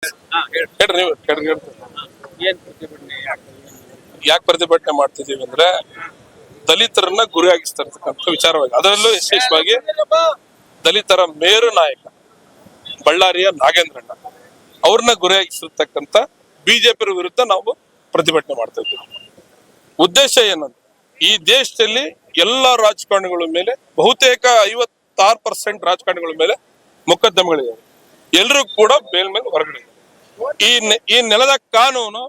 ಹೇಳ್ರಿ ನೀವು ಹೇಳ್ರಿ. ಏನ್ ಪ್ರತಿಭಟನೆ ಯಾಕೆ ಪ್ರತಿಭಟನೆ ಮಾಡ್ತಿದೀವಿ ಅಂದ್ರೆ ದಲಿತರನ್ನ ಗುರಿಯಾಗಿಸ್ತಕ್ಕಂಥ ವಿಚಾರವಾಗಿ, ಅದರಲ್ಲೂ ವಿಶೇಷವಾಗಿ ದಲಿತರ ಮೇರು ನಾಯಕ ಬಳ್ಳಾರಿಯ ನಾಗೇಂದ್ರಣ್ಣ ಅವ್ರನ್ನ ಗುರಿಯಾಗಿಸಿರ್ತಕ್ಕಂಥ ಬಿಜೆಪಿ ವಿರುದ್ಧ ನಾವು ಪ್ರತಿಭಟನೆ ಮಾಡ್ತಾ ಇದ್ದೀವಿ. ಉದ್ದೇಶ ಏನಂದ್ರೆ ಈ ದೇಶದಲ್ಲಿ ಎಲ್ಲ ರಾಜಕಾರಣಿಗಳ ಮೇಲೆ ಬಹುತೇಕ 56% ರಾಜಕಾರಣಿಗಳ ಮೇಲೆ ಮೊಕದ್ದಮೆಗಳಿವೆ. ಎಲ್ಲರೂ ಕೂಡ ಬೇಲ್ ಮೇಲೆ ಹೊರಗಡೆ. ಈ ನೆಲದ ಕಾನೂನು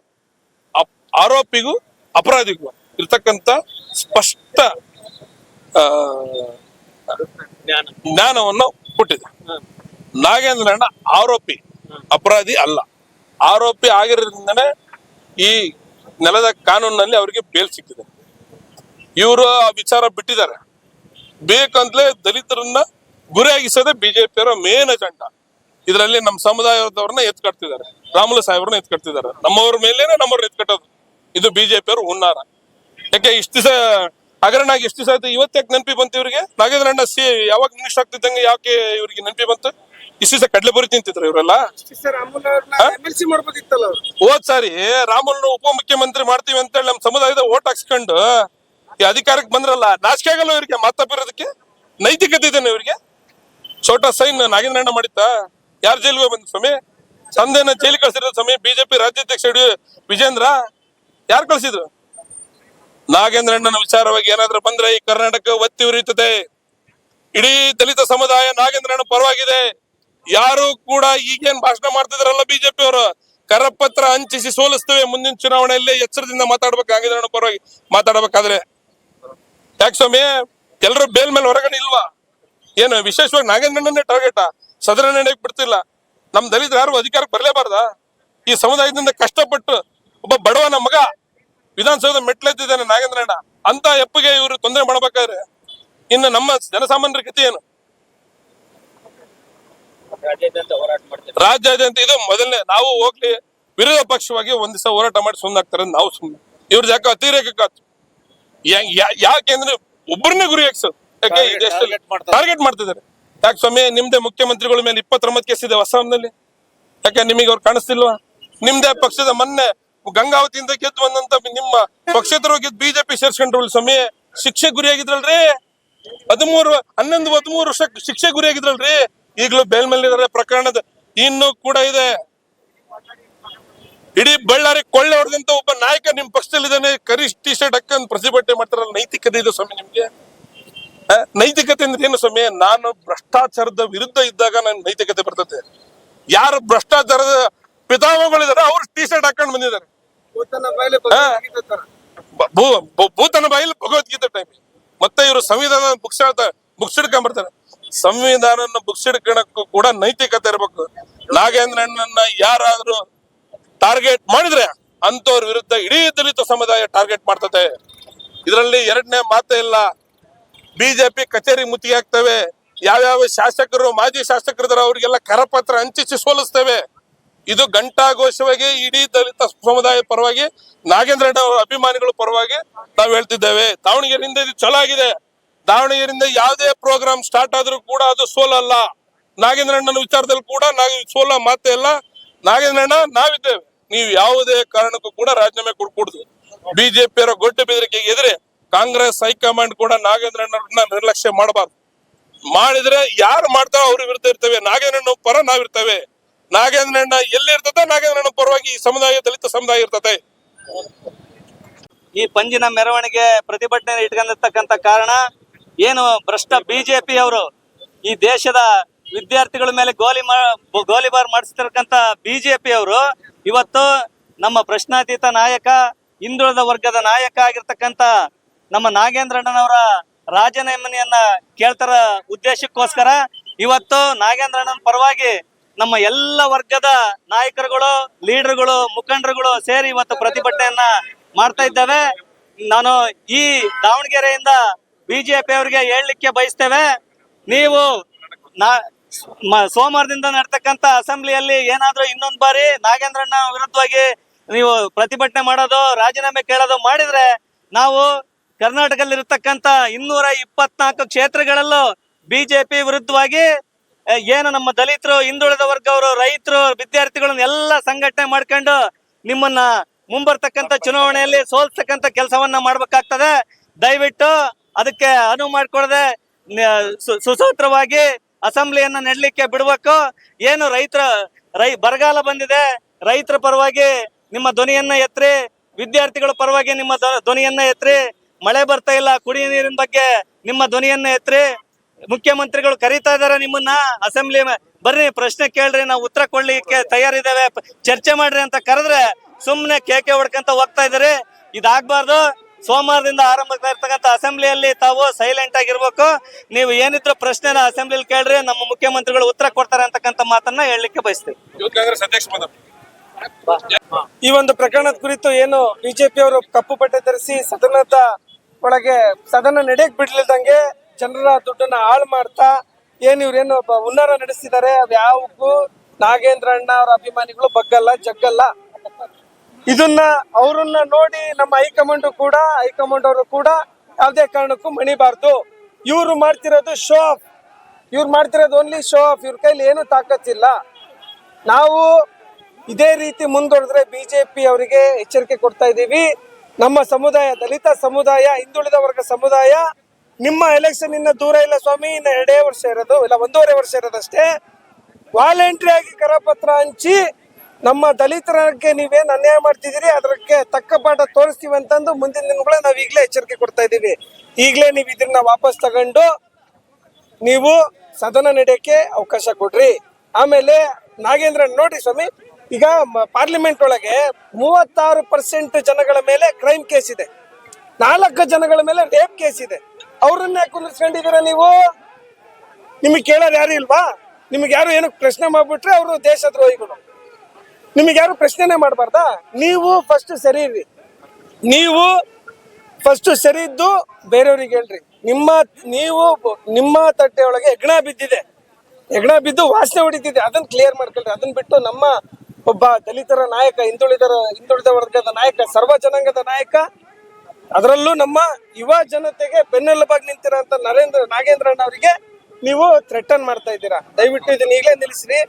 ಆರೋಪಿಗೂ ಅಪರಾಧಿಗೂ ಇರ್ತಕ್ಕಂಥ ಸ್ಪಷ್ಟ ಜ್ಞಾನವನ್ನು ಕೊಟ್ಟಿದೆ. ನಾಗೇಂದ್ರಣ್ಣ ಆರೋಪಿ, ಅಪರಾಧಿ ಅಲ್ಲ. ಆರೋಪಿ ಆಗಿರೋದ್ರಿಂದನೇ ಈ ನೆಲದ ಕಾನೂನಿನಲ್ಲಿ ಅವರಿಗೆ ಬೇಲ್ ಸಿಕ್ಕಿದೆ. ಇವರು ಆ ವಿಚಾರ ಬಿಟ್ಟಿದ್ದಾರೆ. ಬೇಕಂತಲೇ ದಲಿತರನ್ನ ಗುರಿಯಾಗಿಸೋದೇ ಬಿಜೆಪಿಯವರ ಮೇನ್ ಅಜೆಂಡಾ. ಇದರಲ್ಲಿ ನಮ್ಮ ಸಮುದಾಯದವ್ರನ್ನ ಎತ್ಕಟ್ತಿದ್ದಾರೆ, ರಾಮುಲು ಸಾಹೇಬ್ರನ್ನ ಎತ್ಕಟ್ತಿದ್ದಾರೆ. ನಮ್ಮವ್ರ ಮೇಲೇನೆ ನಮ್ಮವ್ರನ್ನ ಎತ್ಕಟ್ಟೋದು ಇದು ಬಿಜೆಪಿಯವರು ಹುನ್ನಾರ. ಯಾಕೆ ಇಷ್ಟ ದಿವಸ ಹಗರಣ ಎಷ್ಟು ದಿವಸ ಆಯ್ತು, ಇವತ್ತಾಕೆ ನೆನಪಿ ಬಂತು ಇವ್ರಿಗೆ? ನಾಗೇಂದ್ರಣ್ಣ ಯಾವಾಗ ಮಿನಿಸ್ಟರ್ ಆಗ್ತಿದ್ದಂಗೆ ಯಾಕೆ ಇವ್ರಿಗೆ ನೆನಪಿ ಬಂತು? ಇಷ್ಟ ದಿವಸ ಕಡ್ಲೆ ಬರಿ ತಿಂತಿದ್ರು ಇವರೆಲ್ಲ. ಹೋದ್ ಸಾರಿ ರಾಮುಲ್ನ ಉಪಮುಖ್ಯಮಂತ್ರಿ ಮಾಡ್ತೀವಿ ಅಂತ ಹೇಳಿ ನಮ್ಮ ಸಮುದಾಯದ ಓಟ್ ಹಾಕ್ಸ್ಕೊಂಡು ಈ ಅಧಿಕಾರಕ್ಕೆ ಬಂದ್ರಲ್ಲ, ನಾಚಿಕೆ ಆಗಲ್ಲ ಇವ್ರಿಗೆ? ಮಾತಾಪಿರೋದಕ್ಕೆ ನೈತಿಕತೆ ಇದೇನೆ ಇವ್ರಿಗೆ? ಛೋಟಾ ಸೈನ್ ನಾಗೇಂದ್ರಣ್ಣ ಮಾಡಿತ್ತ? ಯಾರು ಜೈಲಿಗೆ ಬಂದ ಸ್ವಾಮಿ? ಸಂದೇನ ಜೈಲಿಗೆ ಕಳ್ಸಿರೋ ಸ್ವಾಮಿ ಬಿಜೆಪಿ ರಾಜ್ಯಾಧ್ಯಕ್ಷ ವಿಜೇಂದ್ರ ಯಾರು ಕಳ್ಸಿದ್ರು? ನಾಗೇಂದ್ರಣ್ಣನ ವಿಚಾರವಾಗಿ ಏನಾದ್ರೂ ಬಂದ್ರೆ ಈ ಕರ್ನಾಟಕ ಒತ್ತಿ ಉರಿಯುತ್ತದೆ. ಇಡೀ ದಲಿತ ಸಮುದಾಯ ನಾಗೇಂದ್ರಣ್ಣ ಪರವಾಗಿದೆ. ಯಾರು ಕೂಡ ಈಗೇನ್ ಭಾಷಣ ಮಾಡ್ತಿದಾರಲ್ಲ ಬಿಜೆಪಿ ಅವರು, ಕರಪತ್ರ ಹಂಚಿಸಿ ಸೋಲಿಸ್ತೇವೆ ಮುಂದಿನ ಚುನಾವಣೆಯಲ್ಲಿ, ಎಚ್ಚರದಿಂದ ಮಾತಾಡ್ಬೇಕು. ನಾಗೇಂದ್ರಣ್ಣ ಪರವಾಗಿ ಮಾತಾಡ್ಬೇಕಾದ್ರೆ ಯಾಕೆ ಸ್ವಾಮಿ ಎಲ್ಲರೂ ಬೇಲ್ ಮೇಲೆ ಹೊರಗಡೆ ಇಲ್ವಾ? ಏನು ವಿಶೇಷವಾಗಿ ನಾಗೇಂದ್ರಣ್ಣನೇ ಟಾರ್ಗೆಟ್? ಸದನ ನಡೆಯಕ್ ಬಿಡ್ತಿಲ್ಲ. ನಮ್ ದಲಿತರು ಯಾರು ಅಧಿಕಾರಕ್ಕೆ ಬರ್ಲೇಬಾರ್ದ? ಈ ಸಮುದಾಯದಿಂದ ಕಷ್ಟಪಟ್ಟು ಒಬ್ಬ ಬಡವನ ಮಗ ವಿಧಾನಸೌಧ ಮೆಟ್ಲೆತ್ತಿದ್ದಾನೆ ನಾಗೇಂದ್ರಣ್ಣ. ಅಂತ ಎಪ್ಪಿಗೆ ಇವರು ತೊಂದರೆ ಮಾಡ್ಬೇಕಾದ್ರೆ ಇನ್ನು ನಮ್ಮ ಜನಸಾಮಾನ್ಯರ ಗತಿ ಏನು? ರಾಜ್ಯಾದ್ಯಂತ ಇದು ಮೊದಲನೇ. ನಾವು ಹೋಗ್ಲಿ ವಿರೋಧ ಪಕ್ಷವಾಗಿ ಒಂದ್ ದಿವಸ ಹೋರಾಟ ಮಾಡಿ ಸುಮ್ಮನಾಗ್ತಾರೆ, ನಾವು ಸುಮ್ಮನೆ. ಇವ್ರ ಯಾಕೆ ಅತಿರೇಕಕ್ಕಾತು? ಯಾಕೆಂದ್ರೆ ಒಬ್ಬರನ್ನೇ ಗುರಿ ಹಾಕ್ಸೋದು. ಯಾಕೆ ಈ ದೇಶದಲ್ಲಿ ಟಾರ್ಗೆಟ್ ಮಾಡ್ತಿದ್ದಾರೆ? ಯಾಕೆ ಸ್ವಾಮಿ ನಿಮ್ದೇ ಮುಖ್ಯಮಂತ್ರಿಗಳ ಮೇಲೆ 29 ಕೇಸ್ ಇದೆ ಅಸ್ಸಾಂನಲ್ಲಿ. ಯಾಕೆ ನಿಮಗೆ ಅವ್ರು ಕಾಣಿಸ್ತಿಲ್ವಾ? ನಿಮ್ದೇ ಪಕ್ಷದ ಮೊನ್ನೆ ಗಂಗಾವತಿಯಿಂದ ಗೆದ್ದು ಬಂದಂತ ನಿಮ್ಮ ಪಕ್ಷೇತರ ಗೆದ್ದು ಬಿಜೆಪಿ ಸೇರ್ಸ್ಕೊಂಡ್ರು ಸ್ವಾಮಿ. ಶಿಕ್ಷೆ ಗುರಿಯಾಗಿದ್ರಲ್ರಿ, 11-13 ವರ್ಷ ಶಿಕ್ಷೆ ಗುರಿಯಾಗಿದ್ರಲ್ರಿ. ಈಗಲೂ ಬೇಲ್ ಮೇಲೆ ಇದಾರೆ. ಪ್ರಕರಣದ ಇನ್ನೂ ಕೂಡ ಇದೆ. ಇಡೀ ಬಳ್ಳಾರಿ ಕೊಳ್ಳೆ ಹೊಡೆದಂತ ಒಬ್ಬ ನಾಯಕ ನಿಮ್ ಪಕ್ಷದಲ್ಲಿದ್ದಾನೆ. ಕರಿ ಟಿ ಶರ್ಟ್ ಹಾಕೊಂಡು ಪ್ರತಿಭಟನೆ ಮಾಡ್ತಾರಲ್ಲ, ನೈತಿಕತೆ ಇದೆ ಸ್ವಾಮಿ ನಿಮ್ಗೆ? ನೈತಿಕತೆ ಅಂದ್ರೆ ಏನು ಸ್ವಾಮಿ? ನಾನು ಭ್ರಷ್ಟಾಚಾರದ ವಿರುದ್ಧ ಇದ್ದಾಗ ನನ್ ನೈತಿಕತೆ ಬರ್ತದೆ. ಯಾರು ಭ್ರಷ್ಟಾಚಾರದ ಪಿತಾಮಹಗಳಿದಾರೆ ಅವ್ರು ಟಿ ಶರ್ಟ್ ಹಾಕೊಂಡು ಬಂದಿದ್ದಾರೆ. ಭೂತನ ಬಾಯಿಲಿ ಭಗವದ್ಗೀತೆ ಟೈಮ್. ಮತ್ತೆ ಇವರು ಸಂವಿಧಾನ ಬುಕ್ಸ್ ಹಿಡ್ಕೊಂಡ್ ಬರ್ತಾರೆ. ಸಂವಿಧಾನ ಬುಕ್ಸ್ ಹಿಡ್ಕೊಳಕ್ಕೂ ಕೂಡ ನೈತಿಕತೆ ಇರ್ಬೇಕು. ನಾಗೇಂದ್ರಣ್ಣನ ಯಾರಾದ್ರೂ ಟಾರ್ಗೆಟ್ ಮಾಡಿದ್ರೆ ಅಂತವ್ರ ವಿರುದ್ಧ ಇಡೀ ದಲಿತ ಸಮುದಾಯ ಟಾರ್ಗೆಟ್ ಮಾಡ್ತದೆ. ಇದರಲ್ಲಿ ಎರಡನೇ ಮಾತೇ ಇಲ್ಲ. ಬಿಜೆಪಿ ಕಚೇರಿ ಮುತ್ತಿಗೆ ಹಾಕ್ತವೆ. ಯಾವ್ಯಾವ ಶಾಸಕರು ಮಾಜಿ ಶಾಸಕರಿದಾರ ಅವ್ರಿಗೆಲ್ಲ ಕರಪತ್ರ ಹಂಚಿಸಿ ಸೋಲಿಸ್ತೇವೆ. ಇದು ಘಂಟಾಘೋಷವಾಗಿ ಇಡೀ ದಲಿತ ಸಮುದಾಯ ಪರವಾಗಿ, ನಾಗೇಂದ್ರಣ್ಣ ಅವರ ಅಭಿಮಾನಿಗಳ ಪರವಾಗಿ ನಾವು ಹೇಳ್ತಿದ್ದೇವೆ. ದಾವಣಗೆರೆಯಿಂದ ಇದು ಚಲೋ ಆಗಿದೆ. ದಾವಣಗೆರೆಯಿಂದ ಯಾವುದೇ ಪ್ರೋಗ್ರಾಮ್ ಸ್ಟಾರ್ಟ್ ಆದ್ರೂ ಕೂಡ ಅದು ಸೋಲಲ್ಲ. ನಾಗೇಂದ್ರಣ್ಣನ ವಿಚಾರದಲ್ಲಿ ಕೂಡ ನಾವು ಸೋಲ ಮಾತೇ ಇಲ್ಲ. ನಾಗೇಂದ್ರಣ್ಣ ನಾವಿದ್ದೇವೆ. ನೀವು ಯಾವುದೇ ಕಾರಣಕ್ಕೂ ಕೂಡ ರಾಜೀನಾಮೆ ಕೊಡ್ಕೂಡ್ದು. ಬಿಜೆಪಿಯವರ ಗೊಡ್ಡು ಬೆದರಿಕೆಗೆ ಎದುರೆ ಕಾಂಗ್ರೆಸ್ ಹೈಕಮಾಂಡ್ ಕೂಡ ನಾಗೇಂದ್ರಣ್ಣನ ನಿರ್ಲಕ್ಷ್ಯ ಮಾಡಬಾರ್ದು. ಮಾಡಿದ್ರೆ ಯಾರು ಮಾಡ್ತಾರೋ ಅವ್ರ ವಿರುದ್ಧ ಇರ್ತೇವೆ. ನಾಗೇಂದ್ರಣ್ಣ ಪರ ನಾವಿರ್ತೇವೆ. ನಾಗೇಂದ್ರಣ್ಣ ಎಲ್ಲಿ ಇರ್ತದೆ, ನಾಗೇಂದ್ರಣ್ಣ ಪರವಾಗಿ ಈ ಸಮುದಾಯ, ದಲಿತ ಸಮುದಾಯ ಇರ್ತದೆ. ಈ ಪಂಜಿನ ಮೆರವಣಿಗೆ ಪ್ರತಿಭಟನೆ ಇಟ್ಕೊಂಡಿರ್ತಕ್ಕಂಥ ಕಾರಣ ಏನು? ಭ್ರಷ್ಟ ಬಿಜೆಪಿ ಅವರು ಈ ದೇಶದ ವಿದ್ಯಾರ್ಥಿಗಳ ಮೇಲೆ ಗೋಲಿಬಾರ್ ಮಾಡಿಸ್ತಕ್ಕಂಥ ಬಿಜೆಪಿ ಅವರು ಇವತ್ತು ನಮ್ಮ ಪ್ರಶ್ನಾತೀತ ನಾಯಕ, ಹಿಂದುಳಿದ ವರ್ಗದ ನಾಯಕ ಆಗಿರ್ತಕ್ಕಂಥ ನಮ್ಮ ನಾಗೇಂದ್ರಣ್ಣನವರ ರಾಜೀನಾಮೆಯನ್ನ ಕೇಳ್ತಾರ ಉದ್ದೇಶಕ್ಕೋಸ್ಕರ ಇವತ್ತು ನಾಗೇಂದ್ರಣ್ಣನ ಪರವಾಗಿ ನಮ್ಮ ಎಲ್ಲ ವರ್ಗದ ನಾಯಕರುಗಳು, ಲೀಡರ್ಗಳು, ಮುಖಂಡರುಗಳು ಸೇರಿ ಇವತ್ತು ಪ್ರತಿಭಟನೆಯನ್ನ ಮಾಡ್ತಾ ಇದ್ದೇವೆ. ನಾನು ಈ ದಾವಣಗೆರೆಯಿಂದ ಬಿಜೆಪಿ ಅವರಿಗೆ ಹೇಳಲಿಕ್ಕೆ ಬಯಸ್ತೇವೆ, ನೀವು ಸೋಮವಾರದಿಂದ ನಡ್ತಕ್ಕಂಥ ಅಸೆಂಬ್ಲಿಯಲ್ಲಿ ಏನಾದ್ರೂ ಇನ್ನೊಂದು ಬಾರಿ ನಾಗೇಂದ್ರಣ್ಣ ವಿರುದ್ಧವಾಗಿ ನೀವು ಪ್ರತಿಭಟನೆ ಮಾಡೋದು, ರಾಜೀನಾಮೆ ಕೇಳೋದು ಮಾಡಿದ್ರೆ ನಾವು ಕರ್ನಾಟಕದಲ್ಲಿರ್ತಕ್ಕಂಥ 224 ಕ್ಷೇತ್ರಗಳಲ್ಲೂ ಬಿಜೆಪಿ ವಿರುದ್ಧವಾಗಿ ಏನು ನಮ್ಮ ದಲಿತರು, ಹಿಂದುಳಿದ ವರ್ಗವರು, ರೈತರು, ವಿದ್ಯಾರ್ಥಿಗಳನ್ನ ಎಲ್ಲ ಸಂಘಟನೆ ಮಾಡ್ಕೊಂಡು ನಿಮ್ಮನ್ನ ಮುಂಬರ್ತಕ್ಕಂಥ ಚುನಾವಣೆಯಲ್ಲಿ ಸೋಲ್ಸ್ತಕ್ಕಂಥ ಕೆಲಸವನ್ನ ಮಾಡ್ಬೇಕಾಗ್ತದೆ. ದಯವಿಟ್ಟು ಅದಕ್ಕೆ ಅನುವು ಮಾಡಿಕೊಡದೆ ಸುಸೂತ್ರವಾಗಿ ಅಸೆಂಬ್ಲಿಯನ್ನ ನೆಡ್ಲಿಕ್ಕೆ ಬಿಡ್ಬೇಕು. ಏನು ಬರಗಾಲ ಬಂದಿದೆ, ರೈತರ ಪರವಾಗಿ ನಿಮ್ಮ ಧ್ವನಿಯನ್ನ ಎತ್ರಿ, ವಿದ್ಯಾರ್ಥಿಗಳ ಪರವಾಗಿ ನಿಮ್ಮ ಧ್ವನಿಯನ್ನ ಎತ್ರಿ. ಮಳೆ ಬರ್ತಾ ಇಲ್ಲ, ಕುಡಿಯ ನೀರಿನ ಬಗ್ಗೆ ನಿಮ್ಮ ಧ್ವನಿಯನ್ನ ಎತ್ರಿ. ಮುಖ್ಯಮಂತ್ರಿಗಳು ಕರೀತಾ ಇದಾರೆ ನಿಮ್ಮನ್ನ ಅಸೆಂಬ್ಲಿ ಬರ್ರಿ, ಪ್ರಶ್ನೆ ಕೇಳ್ರಿ, ನಾವು ಉತ್ತರ ಕೊಡ್ಲಿಕ್ಕೆ ತಯಾರಿದ್ದೇವೆ, ಚರ್ಚೆ ಮಾಡ್ರಿ ಅಂತ ಕರೆದ್ರೆ ಸುಮ್ನೆ ಕೇಕೆ ಹೊಡ್ಕಂತ ಹೋಗ್ತಾ ಇದಾರೆ. ಇದಾಗಬಾರ್ದು. ಸೋಮವಾರದಿಂದ ಆರಂಭ ಇರ್ತಕ್ಕಂಥ ಅಸೆಂಬ್ಲಿಯಲ್ಲಿ ತಾವು ಸೈಲೆಂಟ್ ಆಗಿರ್ಬೇಕು. ನೀವು ಏನಿದ್ರು ಪ್ರಶ್ನೆನ ಅಸೆಂಬ್ಲಿಯಲ್ಲಿ ಕೇಳ್ರಿ, ನಮ್ಮ ಮುಖ್ಯಮಂತ್ರಿಗಳು ಉತ್ತರ ಕೊಡ್ತಾರೆ ಅಂತಕ್ಕಂಥ ಮಾತನ್ನ ಹೇಳಲಿಕ್ಕೆ ಬಯಸ್ತೀವಿ. ಯೂತ್ ಕಾಂಗ್ರೆಸ್ ಅಧ್ಯಕ್ಷ ಈ ಒಂದು ಪ್ರಕರಣದ ಕುರಿತು ಏನು ಬಿಜೆಪಿ ಅವರು ಕಪ್ಪು ಬಟ್ಟೆ ಧರಿಸಿ ಸದನ ನಡೆಯಕ್ ಬಿಡ್ಲಿಲ್ದಂಗೆ ಜನರ ದುಡ್ಡನ್ನ ಹಾಳು ಮಾಡ್ತಾ ಇವ್ರೇನು ಹುನ್ನಾರ ನಡೆಸಿದ್ದಾರೆ, ಅವ್ ಯಾವಕ್ಕೂ ನಾಗೇಂದ್ರ ಅಣ್ಣ ಅವರ ಅಭಿಮಾನಿಗಳು ಬಗ್ಗಲ್ಲ ಜಗ್ಗಲ್ಲ. ಇದನ್ನ ಅವ್ರನ್ನ ನೋಡಿ ನಮ್ಮ ಹೈಕಮಾಂಡ್ ಅವರು ಕೂಡ ಯಾವ್ದೇ ಕಾರಣಕ್ಕೂ ಮಣಿಬಾರ್ದು. ಇವ್ರು ಮಾಡ್ತಿರೋದು show of, only show of. ಇವ್ರ ಕೈಲಿ ಏನು ತಾಕತ್ತಿಲ್ಲ. ನಾವು ಇದೇ ರೀತಿ ಮುಂದುವರೆದ್ರೆ ಬಿಜೆಪಿ ಅವರಿಗೆ ಎಚ್ಚರಿಕೆ ಕೊಡ್ತಾ ಇದ್ದೀವಿ. ನಮ್ಮ ಸಮುದಾಯ, ದಲಿತ ಸಮುದಾಯ, ಹಿಂದುಳಿದ ವರ್ಗ ಸಮುದಾಯ, ನಿಮ್ಮ ಎಲೆಕ್ಷನ್ ಇನ್ನ ದೂರ ಇಲ್ಲ ಸ್ವಾಮಿ. ಇನ್ನ 2 ವರ್ಷ ಇರೋದು, ಇಲ್ಲ 1.5 ವರ್ಷ ಇರೋದಷ್ಟೇ. ವಾಲಂಟ್ರಿ ಆಗಿ ಕರಪತ್ರ ಹಂಚಿ ನಮ್ಮ ದಲಿತರಿಗೆ ನೀವೇನ್ ಅನ್ಯಾಯ ಮಾಡ್ತಿದ್ದೀರಿ ಅದಕ್ಕೆ ತಕ್ಕ ಪಾಠ ತೋರಿಸ್ತೀವಿ ಅಂತಂದು ಮುಂದಿನ ದಿನಗಳ ನಾವ್ ಈಗಲೇ ಎಚ್ಚರಿಕೆ ಕೊಡ್ತಾ ಇದ್ದೀವಿ. ಈಗಲೇ ನೀವು ಇದನ್ನ ವಾಪಸ್ ತಗೊಂಡು ನೀವು ಸದನ ನಡೆಯಕ್ಕೆ ಅವಕಾಶ ಕೊಡ್ರಿ. ಆಮೇಲೆ ನಾಗೇಂದ್ರ ನೋಡಿ ಸ್ವಾಮಿ, ಈಗ ಪಾರ್ಲಿಮೆಂಟ್ ಒಳಗೆ 36% ಜನಗಳ ಮೇಲೆ ಕ್ರೈಮ್ ಕೇಸ್ ಇದೆ, 4 ಜನಗಳ ಮೇಲೆ ರೇಪ್ ಕೇಸ್ ಇದೆ. ಅವ್ರನ್ನ ಯಾಕೆ ಕುಂದಿಸ್ಕೊಂಡಿದ್ದೀರಾ ನೀವು? ನಿಮಗೆ ಕೇಳೋರು ಯಾರು ಇಲ್ವಾ? ನಿಮ್ಗೆ ಯಾರು ಏನಕ್ಕೆ ಪ್ರಶ್ನೆ ಮಾಡ್ಬಿಟ್ರೆ ಅವರು ದೇಶದ್ರೋಹಿಗಳು. ನಿಮಗೆ ಯಾರು ಪ್ರಶ್ನೆನೇ ಮಾಡಬಾರ್ದಾ? ನೀವು ಫಸ್ಟ್ ಸರಿ ಇರ್ರಿ. ನೀವು ಫಸ್ಟ್ ಸರಿ ಇದ್ದು ಬೇರೆಯವ್ರಿಗೆ ಹೇಳ್ರಿ. ನಿಮ್ಮ ತಟ್ಟೆ ಒಳಗೆ ಹೆಗ್ಣ ಬಿದ್ದು ವಾಸನೆ ಹೊಡಿತಿದೆ, ಅದನ್ನ ಕ್ಲಿಯರ್ ಮಾಡ್ಕೊಳ್ರಿ. ಅದನ್ನ ಬಿಟ್ಟು ನಮ್ಮ ಒಬ್ಬ ದಲಿತರ ನಾಯಕ, ಹಿಂದುಳಿದ ವರ್ಗದ ನಾಯಕ, ಸರ್ವ ಜನಾಂಗದ ನಾಯಕ, ಅದರಲ್ಲೂ ನಮ್ಮ ಯುವ ಜನತೆಗೆ ಬೆನ್ನೆಲುಬಾಗಿ ನಿಂತಿರೋಂಥ ನಾಗೇಂದ್ರ ಅಣ್ಣ ಅವರಿಗೆ ನೀವು ಥ್ರೆಟನ್ ಮಾಡ್ತಾ ಇದ್ದೀರಾ. ದಯವಿಟ್ಟು ಇದನ್ನ ಈಗಲೇ ನಿಲ್ಲಿಸ್ರಿ.